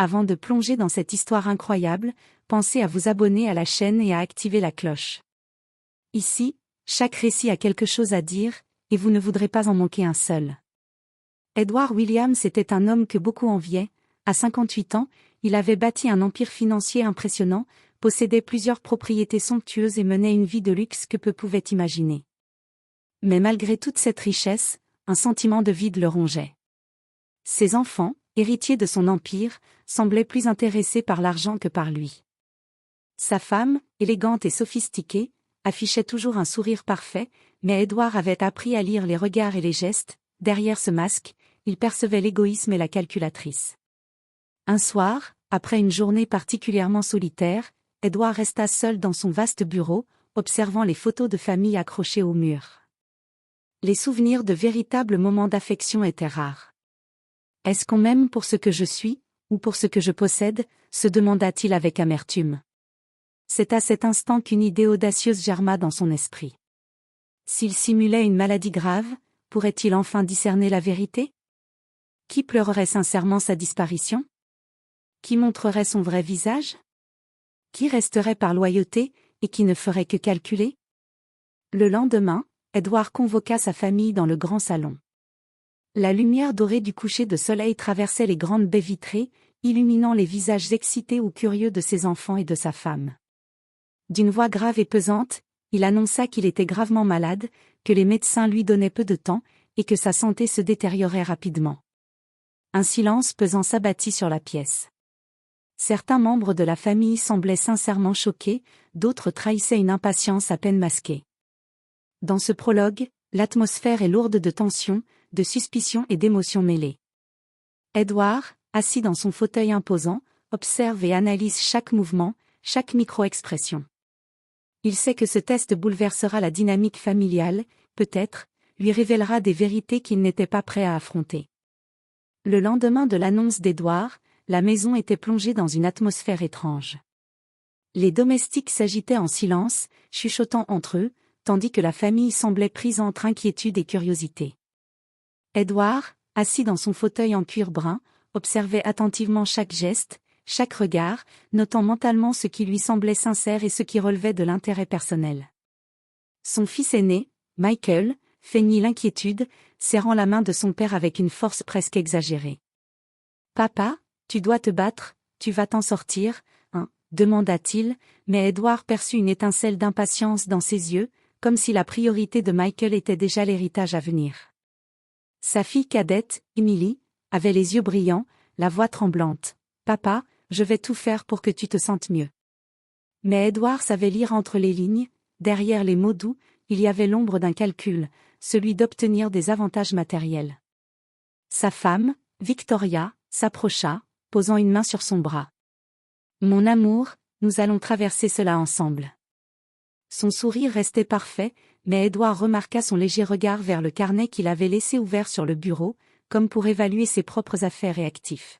Avant de plonger dans cette histoire incroyable, pensez à vous abonner à la chaîne et à activer la cloche. Ici, chaque récit a quelque chose à dire, et vous ne voudrez pas en manquer un seul. Edward Williams était un homme que beaucoup enviaient. À 58 ans, il avait bâti un empire financier impressionnant, possédait plusieurs propriétés somptueuses et menait une vie de luxe que peu pouvaient imaginer. Mais malgré toute cette richesse, un sentiment de vide le rongeait. Ses enfants, héritiers de son empire, semblaient plus intéressés par l'argent que par lui. Sa femme, élégante et sophistiquée, affichait toujours un sourire parfait, mais Edward avait appris à lire les regards et les gestes. Derrière ce masque, il percevait l'égoïsme et la calculatrice. Un soir, après une journée particulièrement solitaire, Edward resta seul dans son vaste bureau, observant les photos de famille accrochées au mur. Les souvenirs de véritables moments d'affection étaient rares. « Est-ce qu'on m'aime pour ce que je suis, ou pour ce que je possède ?» se demanda-t-il avec amertume. C'est à cet instant qu'une idée audacieuse germa dans son esprit. S'il simulait une maladie grave, pourrait-il enfin discerner la vérité? Qui pleurerait sincèrement sa disparition? Qui montrerait son vrai visage? Qui resterait par loyauté, et qui ne ferait que calculer? Le lendemain, Edward convoqua sa famille dans le grand salon. La lumière dorée du coucher de soleil traversait les grandes baies vitrées, illuminant les visages excités ou curieux de ses enfants et de sa femme. D'une voix grave et pesante, il annonça qu'il était gravement malade, que les médecins lui donnaient peu de temps, et que sa santé se détériorait rapidement. Un silence pesant s'abattit sur la pièce. Certains membres de la famille semblaient sincèrement choqués, d'autres trahissaient une impatience à peine masquée. Dans ce prologue, l'atmosphère est lourde de tension, de suspicion et d'émotions mêlées. Edward, assis dans son fauteuil imposant, observe et analyse chaque mouvement, chaque micro-expression. Il sait que ce test bouleversera la dynamique familiale, peut-être, lui révélera des vérités qu'il n'était pas prêt à affronter. Le lendemain de l'annonce d'Edward, la maison était plongée dans une atmosphère étrange. Les domestiques s'agitaient en silence, chuchotant entre eux, tandis que la famille semblait prise entre inquiétude et curiosité. Edward, assis dans son fauteuil en cuir brun, observait attentivement chaque geste, chaque regard, notant mentalement ce qui lui semblait sincère et ce qui relevait de l'intérêt personnel. Son fils aîné, Michael, feignit l'inquiétude, serrant la main de son père avec une force presque exagérée. « Papa, tu dois te battre, tu vas t'en sortir, hein ?» demanda-t-il, mais Edward perçut une étincelle d'impatience dans ses yeux, comme si la priorité de Michael était déjà l'héritage à venir. Sa fille cadette, Emily, avait les yeux brillants, la voix tremblante. « Papa, je vais tout faire pour que tu te sentes mieux. » Mais Edward savait lire entre les lignes, derrière les mots doux, il y avait l'ombre d'un calcul, celui d'obtenir des avantages matériels. Sa femme, Victoria, s'approcha, posant une main sur son bras. « Mon amour, nous allons traverser cela ensemble. » Son sourire restait parfait, mais Edward remarqua son léger regard vers le carnet qu'il avait laissé ouvert sur le bureau, comme pour évaluer ses propres affaires et actifs.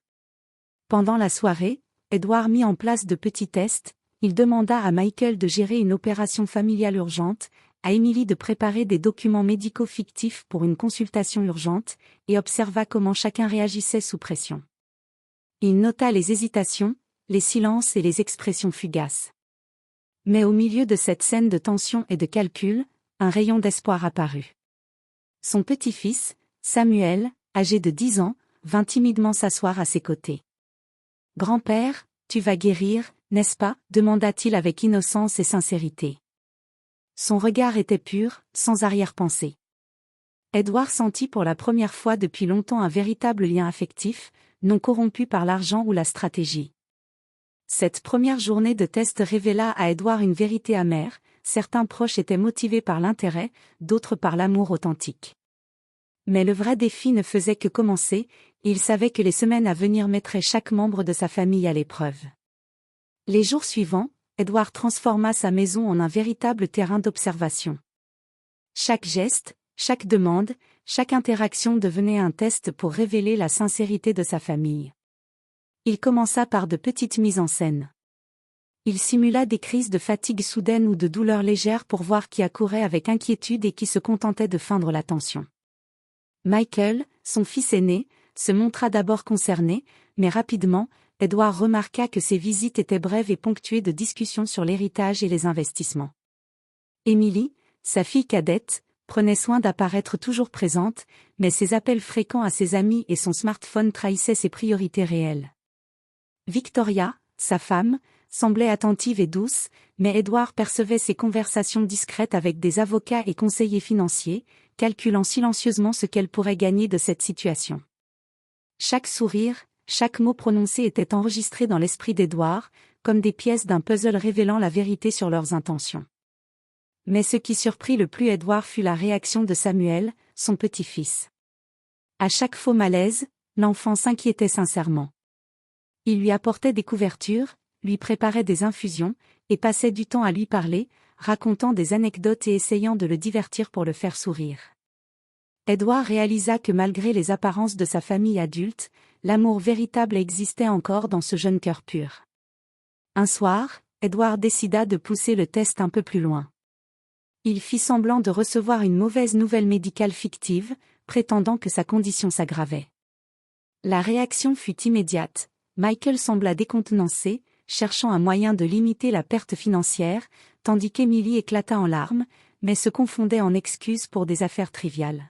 Pendant la soirée, Edward mit en place de petits tests, il demanda à Michael de gérer une opération familiale urgente, à Emily de préparer des documents médicaux fictifs pour une consultation urgente, et observa comment chacun réagissait sous pression. Il nota les hésitations, les silences et les expressions fugaces. Mais au milieu de cette scène de tension et de calcul, un rayon d'espoir apparut. Son petit-fils, Samuel, âgé de 10 ans, vint timidement s'asseoir à ses côtés. « Grand-père, tu vas guérir, n'est-ce pas ?» demanda-t-il avec innocence et sincérité. Son regard était pur, sans arrière-pensée. Edward sentit pour la première fois depuis longtemps un véritable lien affectif, non corrompu par l'argent ou la stratégie. Cette première journée de test révéla à Edward une vérité amère, certains proches étaient motivés par l'intérêt, d'autres par l'amour authentique. Mais le vrai défi ne faisait que commencer, et il savait que les semaines à venir mettraient chaque membre de sa famille à l'épreuve. Les jours suivants, Edward transforma sa maison en un véritable terrain d'observation. Chaque geste, chaque demande, chaque interaction devenait un test pour révéler la sincérité de sa famille. Il commença par de petites mises en scène. Il simula des crises de fatigue soudaine ou de douleurs légères pour voir qui accourait avec inquiétude et qui se contentait de feindre l'attention. Michael, son fils aîné, se montra d'abord concerné, mais rapidement, Edward remarqua que ses visites étaient brèves et ponctuées de discussions sur l'héritage et les investissements. Emily, sa fille cadette, prenait soin d'apparaître toujours présente, mais ses appels fréquents à ses amis et son smartphone trahissaient ses priorités réelles. Victoria, sa femme, semblait attentive et douce, mais Edward percevait ses conversations discrètes avec des avocats et conseillers financiers, calculant silencieusement ce qu'elle pourrait gagner de cette situation. Chaque sourire, chaque mot prononcé était enregistré dans l'esprit d'Edward, comme des pièces d'un puzzle révélant la vérité sur leurs intentions. Mais ce qui surprit le plus Edward fut la réaction de Samuel, son petit-fils. À chaque faux malaise, l'enfant s'inquiétait sincèrement. Il lui apportait des couvertures, lui préparait des infusions, et passait du temps à lui parler, racontant des anecdotes et essayant de le divertir pour le faire sourire. Edward réalisa que malgré les apparences de sa famille adulte, l'amour véritable existait encore dans ce jeune cœur pur. Un soir, Edward décida de pousser le test un peu plus loin. Il fit semblant de recevoir une mauvaise nouvelle médicale fictive, prétendant que sa condition s'aggravait. La réaction fut immédiate. Michael sembla décontenancé, cherchant un moyen de limiter la perte financière, tandis qu'Emily éclata en larmes, mais se confondait en excuses pour des affaires triviales.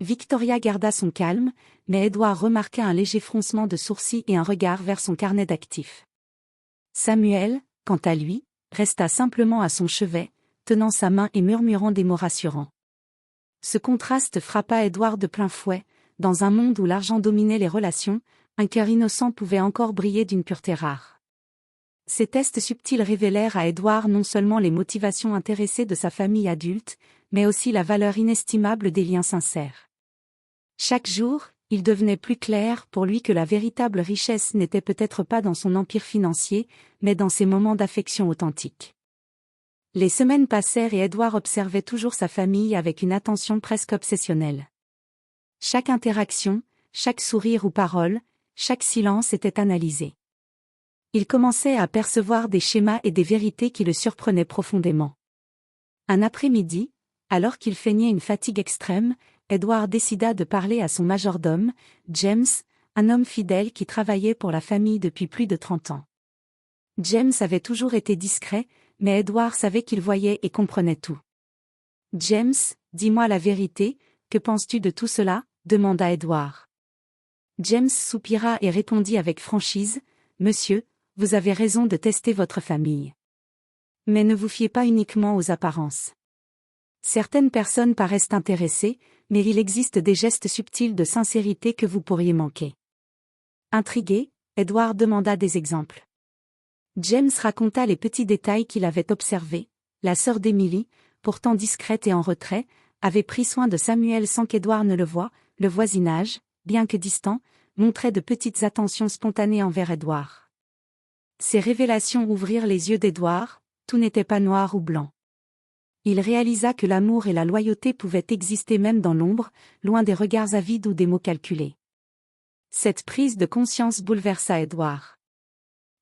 Victoria garda son calme, mais Edward remarqua un léger froncement de sourcils et un regard vers son carnet d'actifs. Samuel, quant à lui, resta simplement à son chevet, tenant sa main et murmurant des mots rassurants. Ce contraste frappa Edward de plein fouet. Dans un monde où l'argent dominait les relations, un cœur innocent pouvait encore briller d'une pureté rare. Ces tests subtils révélèrent à Edward non seulement les motivations intéressées de sa famille adulte, mais aussi la valeur inestimable des liens sincères. Chaque jour, il devenait plus clair pour lui que la véritable richesse n'était peut-être pas dans son empire financier, mais dans ses moments d'affection authentique. Les semaines passèrent et Edward observait toujours sa famille avec une attention presque obsessionnelle. Chaque interaction, chaque sourire ou parole, chaque silence était analysé. Il commençait à percevoir des schémas et des vérités qui le surprenaient profondément. Un après-midi, alors qu'il feignait une fatigue extrême, Edward décida de parler à son majordome, James, un homme fidèle qui travaillait pour la famille depuis plus de 30 ans. James avait toujours été discret, mais Edward savait qu'il voyait et comprenait tout. « James, dis-moi la vérité, que penses-tu de tout cela ?» demanda Edward. James soupira et répondit avec franchise, « Monsieur, vous avez raison de tester votre famille. Mais ne vous fiez pas uniquement aux apparences. Certaines personnes paraissent intéressées, mais il existe des gestes subtils de sincérité que vous pourriez manquer. » Intrigué, Edward demanda des exemples. James raconta les petits détails qu'il avait observés. La sœur d'Emily, pourtant discrète et en retrait, avait pris soin de Samuel sans qu'Edward ne le voie. Le voisinage, bien que distant, montrait de petites attentions spontanées envers Edward. Ces révélations ouvrirent les yeux d'Edward, tout n'était pas noir ou blanc. Il réalisa que l'amour et la loyauté pouvaient exister même dans l'ombre, loin des regards avides ou des mots calculés. Cette prise de conscience bouleversa Edward.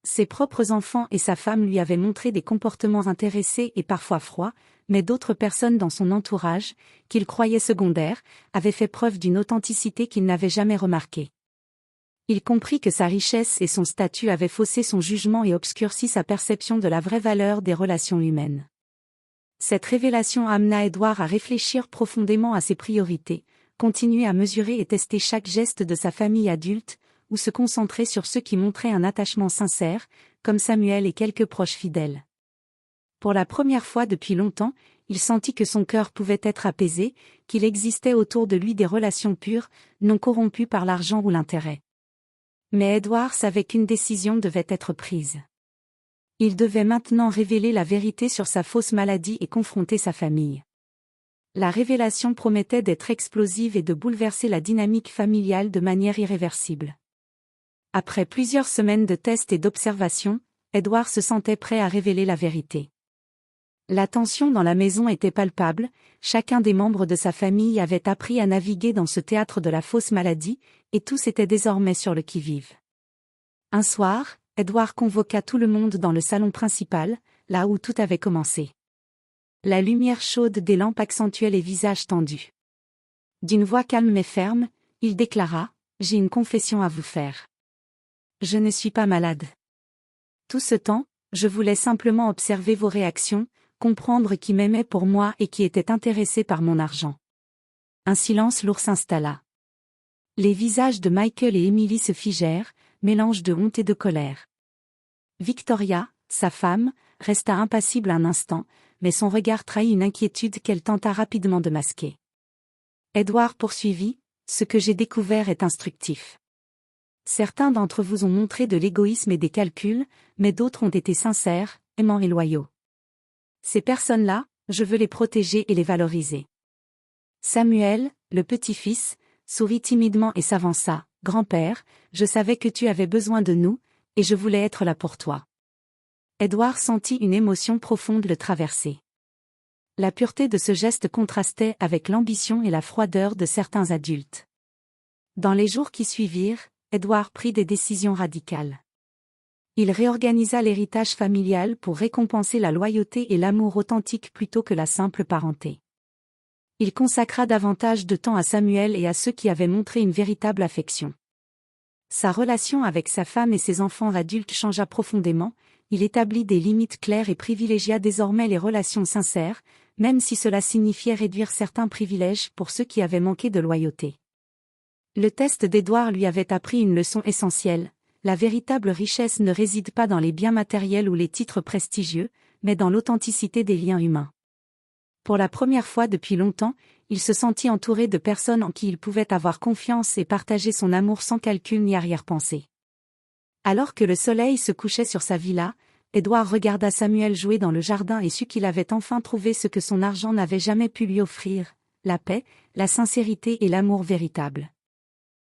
Ses propres enfants et sa femme lui avaient montré des comportements intéressés et parfois froids, mais d'autres personnes dans son entourage, qu'il croyait secondaires, avaient fait preuve d'une authenticité qu'il n'avait jamais remarquée. Il comprit que sa richesse et son statut avaient faussé son jugement et obscurci sa perception de la vraie valeur des relations humaines. Cette révélation amena Edward à réfléchir profondément à ses priorités, continuer à mesurer et tester chaque geste de sa famille adulte, ou se concentrer sur ceux qui montraient un attachement sincère, comme Samuel et quelques proches fidèles. Pour la première fois depuis longtemps, il sentit que son cœur pouvait être apaisé, qu'il existait autour de lui des relations pures, non corrompues par l'argent ou l'intérêt. Mais Edward savait qu'une décision devait être prise. Il devait maintenant révéler la vérité sur sa fausse maladie et confronter sa famille. La révélation promettait d'être explosive et de bouleverser la dynamique familiale de manière irréversible. Après plusieurs semaines de tests et d'observations, Edward se sentait prêt à révéler la vérité. La tension dans la maison était palpable, chacun des membres de sa famille avait appris à naviguer dans ce théâtre de la fausse maladie, et tous étaient désormais sur le qui-vive. Un soir, Edward convoqua tout le monde dans le salon principal, là où tout avait commencé. La lumière chaude des lampes accentuait les visages tendus. D'une voix calme mais ferme, il déclara « J'ai une confession à vous faire. Je ne suis pas malade. Tout ce temps, je voulais simplement observer vos réactions, comprendre qui m'aimait pour moi et qui était intéressé par mon argent. Un silence lourd s'installa. Les visages de Michael et Emily se figèrent, mélange de honte et de colère. Victoria, sa femme, resta impassible un instant, mais son regard trahit une inquiétude qu'elle tenta rapidement de masquer. Edward poursuivit, « Ce que j'ai découvert est instructif. Certains d'entre vous ont montré de l'égoïsme et des calculs, mais d'autres ont été sincères, aimants et loyaux. Ces personnes-là, je veux les protéger et les valoriser. » Samuel, le petit-fils, sourit timidement et s'avança, « Grand-père, je savais que tu avais besoin de nous, et je voulais être là pour toi. » Edward sentit une émotion profonde le traverser. La pureté de ce geste contrastait avec l'ambition et la froideur de certains adultes. Dans les jours qui suivirent, Edward prit des décisions radicales. Il réorganisa l'héritage familial pour récompenser la loyauté et l'amour authentique plutôt que la simple parenté. Il consacra davantage de temps à Samuel et à ceux qui avaient montré une véritable affection. Sa relation avec sa femme et ses enfants adultes changea profondément, il établit des limites claires et privilégia désormais les relations sincères, même si cela signifiait réduire certains privilèges pour ceux qui avaient manqué de loyauté. Le test d'Edward lui avait appris une leçon essentielle, la véritable richesse ne réside pas dans les biens matériels ou les titres prestigieux, mais dans l'authenticité des liens humains. Pour la première fois depuis longtemps, il se sentit entouré de personnes en qui il pouvait avoir confiance et partager son amour sans calcul ni arrière-pensée. Alors que le soleil se couchait sur sa villa, Edward regarda Samuel jouer dans le jardin et sut qu'il avait enfin trouvé ce que son argent n'avait jamais pu lui offrir, la paix, la sincérité et l'amour véritable.